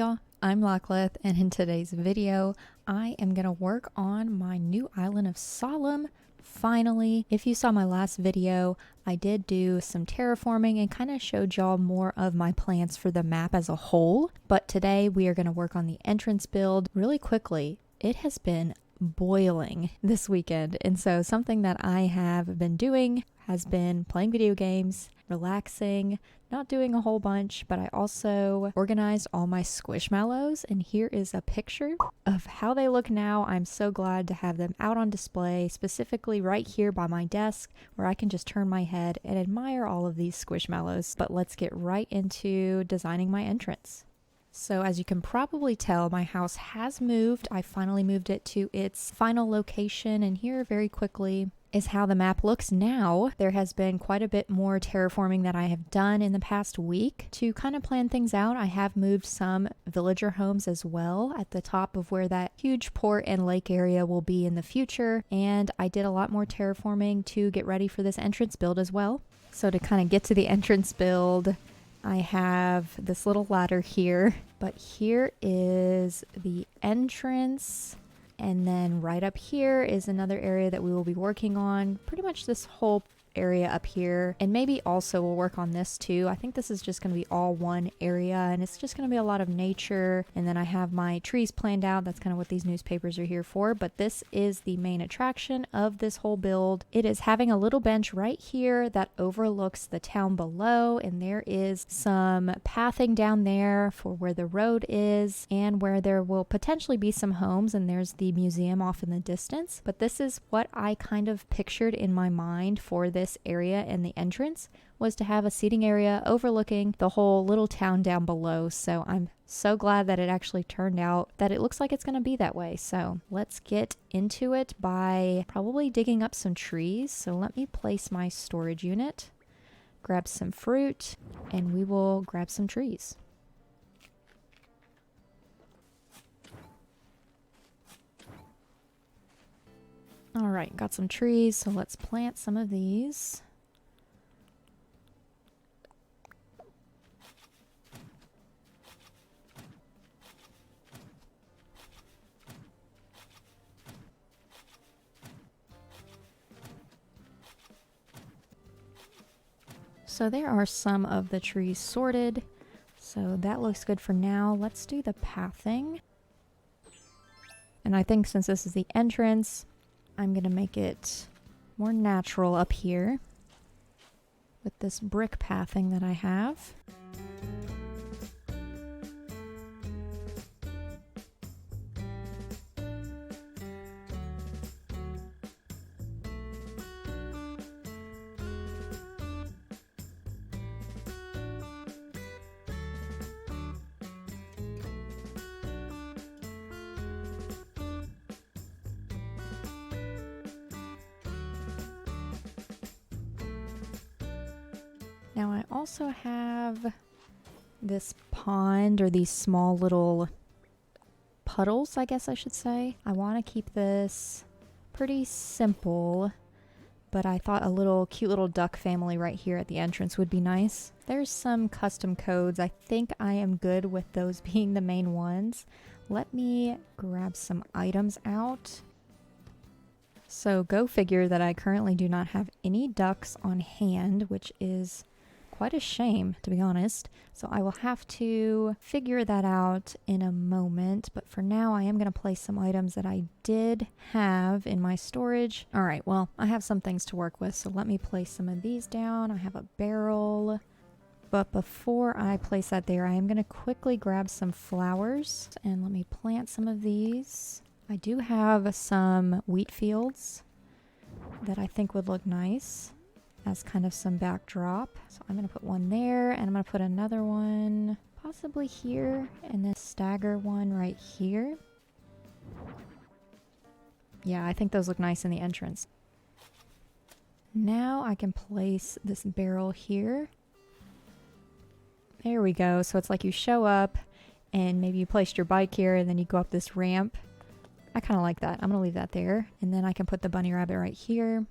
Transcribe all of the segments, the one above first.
y'all, I'm Lachlan, and in today's video, I am going to work on my new island of Solime. Finally, if you saw my last video, I did do some terraforming and kind of showed y'all more of my plans for the map as a whole. But today we are going to work on the entrance build really quickly. It has been boiling this weekend, and so something that I have been doing has been playing video games, relaxing, not doing a whole bunch, but I also organized all my squishmallows, and here is a picture of how they look now. I'm so glad to have them out on display, specifically right here by my desk where I can just turn my head and admire all of these squishmallows. But let's get right into designing my entrance. So as you can probably tell, my house has moved. I finally moved it to its final location, and here very quickly is how the map looks now. There has been quite a bit more terraforming that I have done in the past week to kind of plan things out. I have moved some villager homes as well at the top of where that huge port and lake area will be in the future, and I did a lot more terraforming to get ready for this entrance build as well. So to kind of get to the entrance build, I have this little ladder here, but here is the entrance. And then right up here is another area that we will be working on. Pretty much this whole area up here. And maybe also we'll work on this too. I think this is just going to be all one area, and it's just going to be a lot of nature. And then I have my trees planned out. That's kind of what these newspapers are here for. But this is the main attraction of this whole build. It is having a little bench right here that overlooks the town below. And there is some pathing down there for where the road is and where there will potentially be some homes. And there's the museum off in the distance. But this is what I kind of pictured in my mind for this area, and the entrance was to have a seating area overlooking the whole little town down below. So I'm so glad that it actually turned out that it looks like it's going to be that way. So let's get into it by probably digging up some trees. So let me place my storage unit, grab some fruit, and we will grab some trees. All right, got some trees, so let's plant some of these. So there are some of the trees sorted, so that looks good for now. Let's do the pathing. And I think since this is the entrance, I'm going to make it more natural up here with this brick pathing that I have. Now I also have this pond, or these small little puddles, I guess I should say. I want to keep this pretty simple, but I thought a little cute little duck family right here at the entrance would be nice. There's some custom codes. I think I am good with those being the main ones. Let me grab some items out. So go figure that I currently do not have any ducks on hand, which is quite a shame, to be honest. So I will have to figure that out in a moment. But for now, I am going to place some items that I did have in my storage. All right, well, I have some things to work with. So let me place some of these down. I have a barrel. But before I place that there, I am going to quickly grab some flowers. And let me plant some of these. I do have some wheat fields that I think would look nice as kind of some backdrop. So I'm going to put one there, and I'm going to put another one possibly here, and this stagger one right here. Yeah, I think those look nice in the entrance. Now I can place this barrel here. There we go. So it's like you show up, and maybe you placed your bike here, and then you go up this ramp. I kind of like that. I'm going to leave that there. And then I can put the bunny rabbit right here.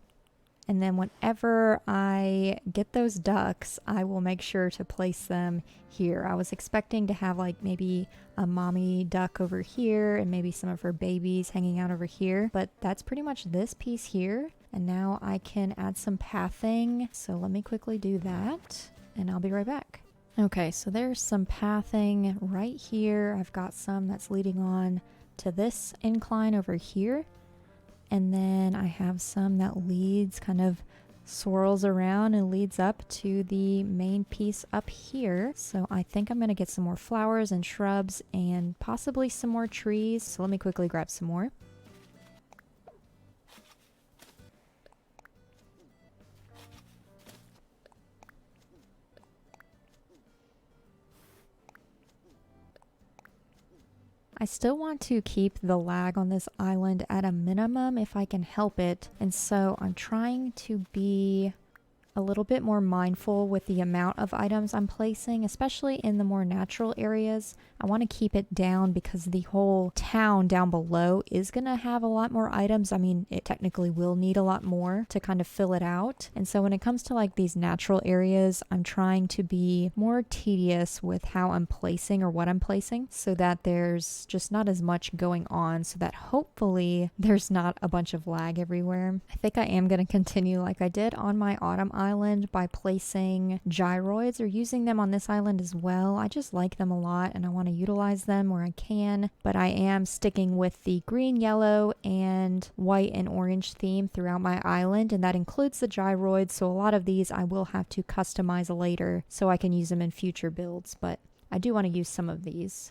And then whenever I get those ducks, I will make sure to place them here. I was expecting to have like maybe a mommy duck over here and maybe some of her babies hanging out over here, but that's pretty much this piece here. And now I can add some pathing. So let me quickly do that and I'll be right back. Okay, so there's some pathing right here. I've got some that's leading on to this incline over here. And then I have some that leads, kind of swirls around and leads up to the main piece up here. So I think I'm going to get some more flowers and shrubs and possibly some more trees. So let me quickly grab some more. I still want to keep the lag on this island at a minimum if I can help it, and so I'm trying to be a little bit more mindful with the amount of items I'm placing, especially in the more natural areas. I want to keep it down because the whole town down below is going to have a lot more items. I mean, it technically will need a lot more to kind of fill it out. And so when it comes to like these natural areas, I'm trying to be more tedious with how I'm placing or what I'm placing so that there's just not as much going on, so that hopefully there's not a bunch of lag everywhere. I think I am going to continue like I did on my autumn island by placing gyroids or using them on this island as well. I just like them a lot and I want to utilize them where I can, but I am sticking with the green, yellow, and white and orange theme throughout my island, and that includes the gyroids. So a lot of these I will have to customize later so I can use them in future builds, but I do want to use some of these.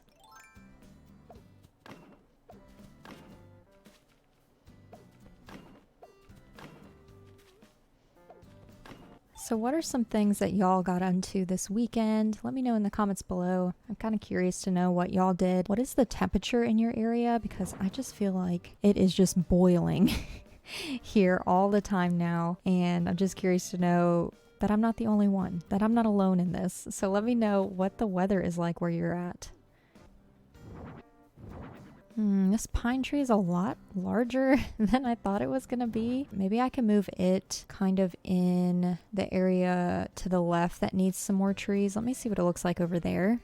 So what are some things that y'all got into this weekend? Let me know in the comments below. I'm kind of curious to know what y'all did. What is the temperature in your area? Because I just feel like it is just boiling here all the time now. And I'm just curious to know that I'm not the only one, that I'm not alone in this. So let me know what the weather is like where you're at. This pine tree is a lot larger than I thought it was going to be. Maybe I can move it kind of in the area to the left that needs some more trees. Let me see what it looks like over there.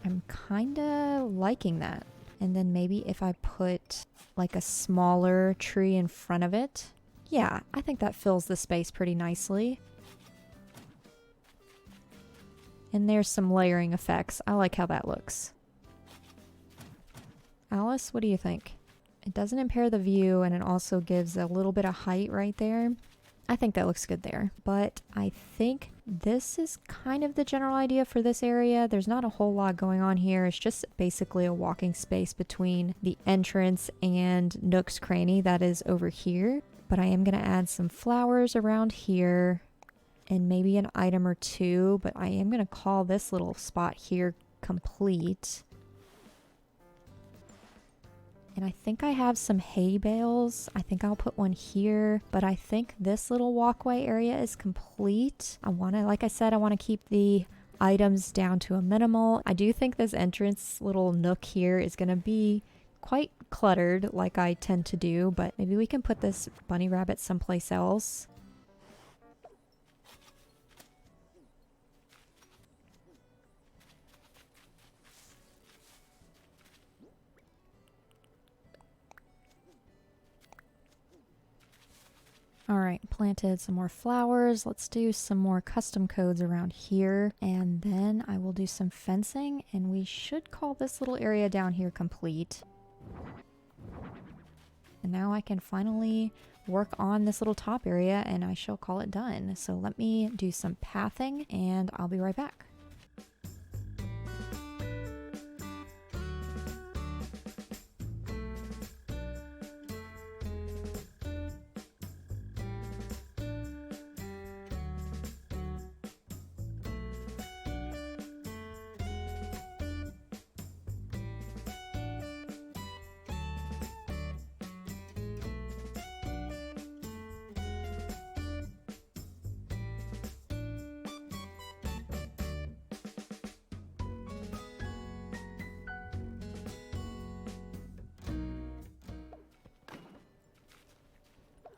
I'm kind of liking that. And then maybe if I put like a smaller tree in front of it. Yeah, I think that fills the space pretty nicely. And there's some layering effects. I like how that looks. Alice, what do you think? It doesn't impair the view and it also gives a little bit of height right there. I think that looks good there. But I think this is kind of the general idea for this area. There's not a whole lot going on here. It's just basically a walking space between the entrance and Nook's Cranny that is over here. But I am going to add some flowers around here and maybe an item or two. But I am going to call this little spot here complete. And I think I have some hay bales. I think I'll put one here, but I think this little walkway area is complete. Like I said, I want to keep the items down to a minimal. I do think this entrance little nook here is going to be quite cluttered like I tend to do, but maybe we can put this bunny rabbit someplace else. All right, planted some more flowers. Let's do some more custom codes around here. And then I will do some fencing and we should call this little area down here complete. And now I can finally work on this little top area and I shall call it done. So let me do some pathing and I'll be right back.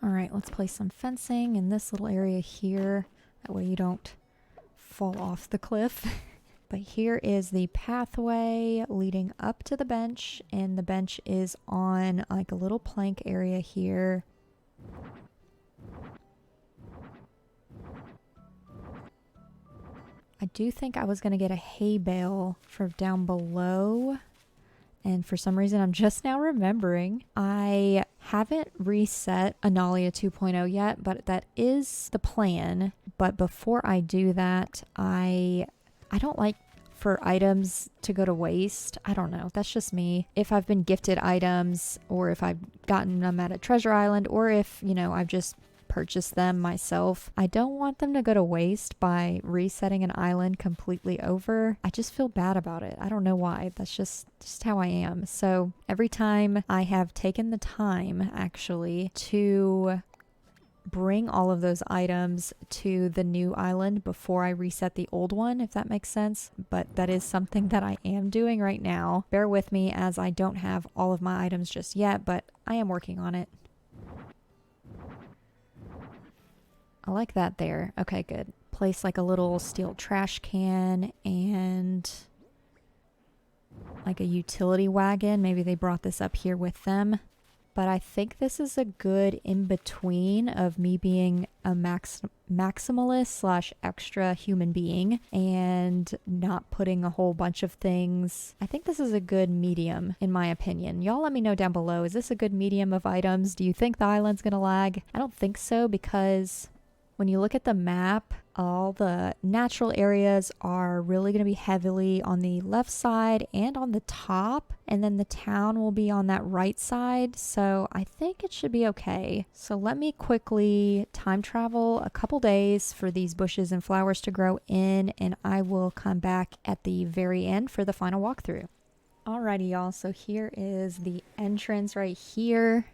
All right, let's place some fencing in this little area here. That way you don't fall off the cliff. But here is the pathway leading up to the bench, and the bench is on like a little plank area here. I do think I was going to get a hay bale for down below, and for some reason I'm just now remembering I haven't reset Analia 2.0 yet, but that is the plan. But before I do that, I don't like for items to go to waste. I don't know. That's just me. If I've been gifted items, or if I've gotten them at a treasure island, or if, you know, I've just purchased them myself, I don't want them to go to waste by resetting an island completely over. I just feel bad about it. I don't know why. That's just how I am. So every time I have taken the time actually to bring all of those items to the new island before I reset the old one, if that makes sense. But that is something that I am doing right now. Bear with me as I don't have all of my items just yet, but I am working on it. I like that there. Okay, good. Place like a little steel trash can and like a utility wagon. Maybe they brought this up here with them. But I think this is a good in-between of me being a maximalist / extra human being and not putting a whole bunch of things. I think this is a good medium, in my opinion. Y'all let me know down below. Is this a good medium of items? Do you think the island's gonna lag? I don't think so, because when you look at the map, all the natural areas are really going to be heavily on the left side and on the top, and then the town will be on that right side. So I think it should be okay. So let me quickly time travel a couple days for these bushes and flowers to grow in, and I will come back at the very end for the final walkthrough. Alrighty, y'all. So here is the entrance right here.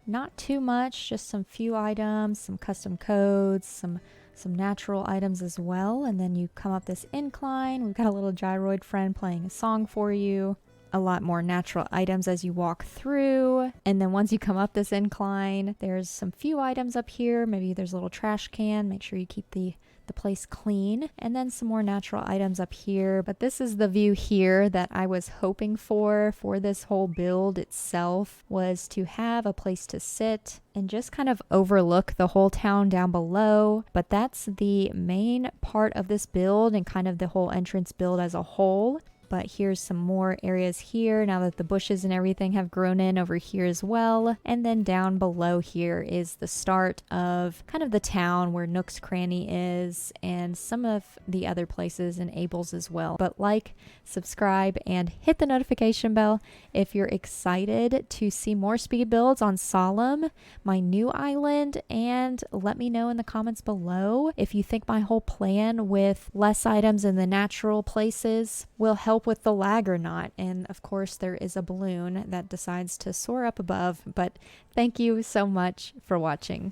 Not too much, just some few items, some custom codes, some natural items as well. And then you come up this incline. We've got a little gyroid friend playing a song for you. A lot more natural items as you walk through. And then once you come up this incline, there's some few items up here. Maybe there's a little trash can. Make sure you keep the place clean, and then some more natural items up here. But this is the view here that I was hoping for this whole build itself, was to have a place to sit and just kind of overlook the whole town down below. But that's the main part of this build and kind of the whole entrance build as a whole. But here's some more areas here now that the bushes and everything have grown in over here as well. And then down below here is the start of kind of the town where Nook's Cranny is, and some of the other places and Abel's as well. But like, subscribe, and hit the notification bell if you're excited to see more speed builds on Solime, my new island. And let me know in the comments below if you think my whole plan with less items in the natural places will help with the lag or not. And of course there is a balloon that decides to soar up above. But thank you so much for watching.